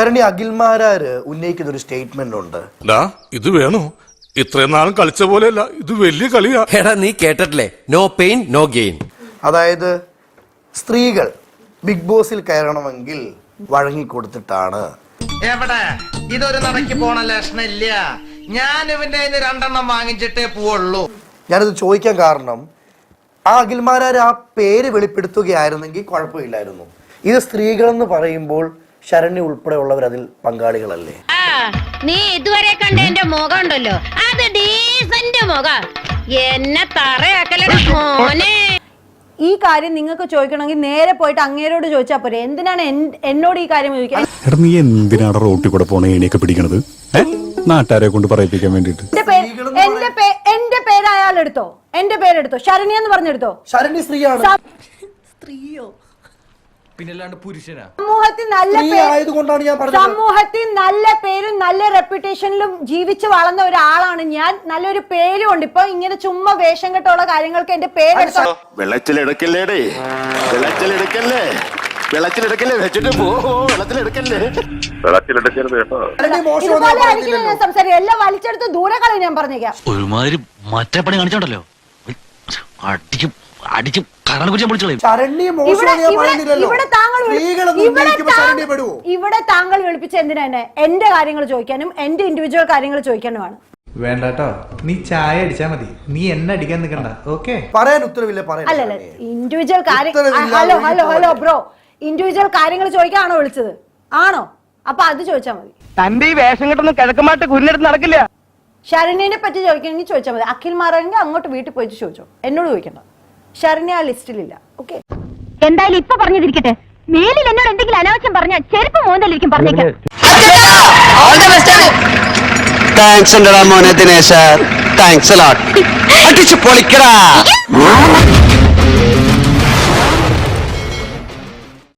ശരണി, അഖിൽമാരാര് ഉന്നയിക്കുന്ന ഒരു സ്റ്റേറ്റ്മെന്റ് ഉണ്ട്. ഇത് വേണോ? ഇത്രയും നാളും കളിച്ച പോലെയല്ല, ഇത് വലിയ കളിയാ. എടാ നീ കേട്ടിട്ടില്ലേ, നോ പെയിൻ നോ ഗെയിൻ. അതായത് സ്ത്രീകൾ ബിഗ് ബോസിൽ കയറണമെങ്കിൽ വഴങ്ങിക്കൊടുത്തിട്ടാണ്. എവിടെ ഇതൊരു നടക്ക് പോണ ലക്ഷണില്ല. ഞാൻ ഇവന്റെ 2 വാങ്ങിച്ചിട്ടേ പോവുള്ളൂ. ഞാനിത് ചോദിക്കാൻ കാരണം, ആ അഖിൽമാരാര് ആ പേര് വെളിപ്പെടുത്തുകയായിരുന്നെങ്കിൽ കുഴപ്പമില്ലായിരുന്നു. ഇത് സ്ത്രീകളെന്ന് പറയുമ്പോൾ ശരണ്യ ഉൾപ്പെടെയുള്ളവർ അതിൽ പങ്കാളികളല്ലേ? നീ ഇതുവരെ കണ്ട എന്റെ മുഖം ഉണ്ടല്ലോ, അത് ഡീസന്റ് മുഖം. എന്നെ തറയാക്കലടാ മോനെ. ഈ കാര്യം നിങ്ങൾക്ക് ചോദിക്കണമെങ്കിൽ നേരെ പോയിട്ട് അങ്ങേരോട് ചോദിച്ചാൽ പോരെ. എന്തിനാണ് എന്നോട് ഈ കാര്യം ചോദിക്കാൻ? നീ എന്തിനാണ് റോട്ടിൽ കൂടെ പോണ ഏണിയൊക്കെ പിടിക്കണത്? നാട്ടുകാരെ കൊണ്ട് പറയിപ്പിക്കാൻ വേണ്ടിട്ട്. എന്റെ പേര് അയാൾ എടുത്തോ, എന്റെ പേരെടുത്തോ, ശരണ്യ എന്ന് പറഞ്ഞെടുത്തോ. ശരണ്യ സ്ത്രീയാണ്. സ്ത്രീയോ? പിന്നല്ലാണ്ട് പുരുഷനാ. സമൂഹത്തിൽ നല്ല പേരും നല്ല റെപ്യൂട്ടേഷനിലും ജീവിച്ച് വളർന്ന ഒരാളാണ് ഞാൻ. നല്ലൊരു പേരും ഉണ്ട്. ഇപ്പൊ ഇങ്ങനെ ചുമ്മാ വേഷം കെട്ടുള്ള കാര്യങ്ങൾക്ക് എന്റെ പേരെടുത്തോ. വെള്ളത്തിലെടുക്കല്ലേടേ, വെള്ളത്തിലെടുക്കല്ലേ, വെള്ളത്തിലെടുക്കല്ലേ, വെച്ചിട്ട് പോ, വെള്ളത്തിലെടുക്കല്ലേ, വെള്ളത്തിലെടുക്കരുത് കേട്ടോ. ഇതുപോലെ ആയിരിക്കും ഞാൻ സംസാരിക്കുക. എല്ലാം വലിച്ചെടുത്ത് ദൂരെ കളി. ഞാൻ പറഞ്ഞേക്കാം, ഒരുമാതിരി മറ്റേ പണി കാണിച്ചോണ്ടല്ലോ, അടിക്കും അടിക്കും കരൾ കുറിച്ച് വിളിച്ചോളൂ. ഇവിടെ താങ്കൾ വിളിപ്പിച്ച എന്തിനാ എന്നെ? എന്റെ കാര്യങ്ങൾ ചോദിക്കാനും എന്റെ ഇൻഡിവിജ്വൽ കാര്യങ്ങൾ ചോദിക്കാനുമാണ്. വേണ്ടട്ടോ, നീ ചായ അടിച്ചാ മതി, നീ എന്നെ അടിക്കാൻ നിൽക്കണ്ട. ഓക്കെ, പറയാൻ ഉത്തരവില്ല. അല്ലല്ല, ഇൻഡിവിജ്വൽ കാര്യം. ഹലോ ബ്രോ, ഇൻഡിവിജ്വൽ കാര്യങ്ങൾ ചോദിക്കാണോ വിളിച്ചത്? ആണോ? അപ്പൊ അത് ചോദിച്ചാൽ മതി. തന്റെ ഈ വേഷം കിട്ടുന്ന കിഴക്കുമായിട്ട് കുരിഞ്ഞെടുത്ത് നടക്കില്ല. ശരണ്യനെ പറ്റി ചോദിക്കണമെങ്കിൽ ചോദിച്ചാൽ മതി. അഖിൽമാരെങ്കിൽ അങ്ങോട്ട് വീട്ടിൽ പോയിട്ട് ചോദിച്ചോ, എന്നോട് ചോദിക്കണ്ട. ശരണ്യ ആ ലിസ്റ്റിലില്ല. ഓക്കെ, എന്തായാലും ഇപ്പൊ പറഞ്ഞതിരിക്കട്ടെ. മേലിൽ എന്നോട് എന്തെങ്കിലും അനാവശ്യം പറഞ്ഞാൽ ചെരുപ്പ് മോന്തലിരിക്കും പറഞ്ഞേക്കാം. താങ്ക്സ് മോനെ ദിനേശ, താങ്ക്സ് അടിച്ചു പൊളിക്കടാ.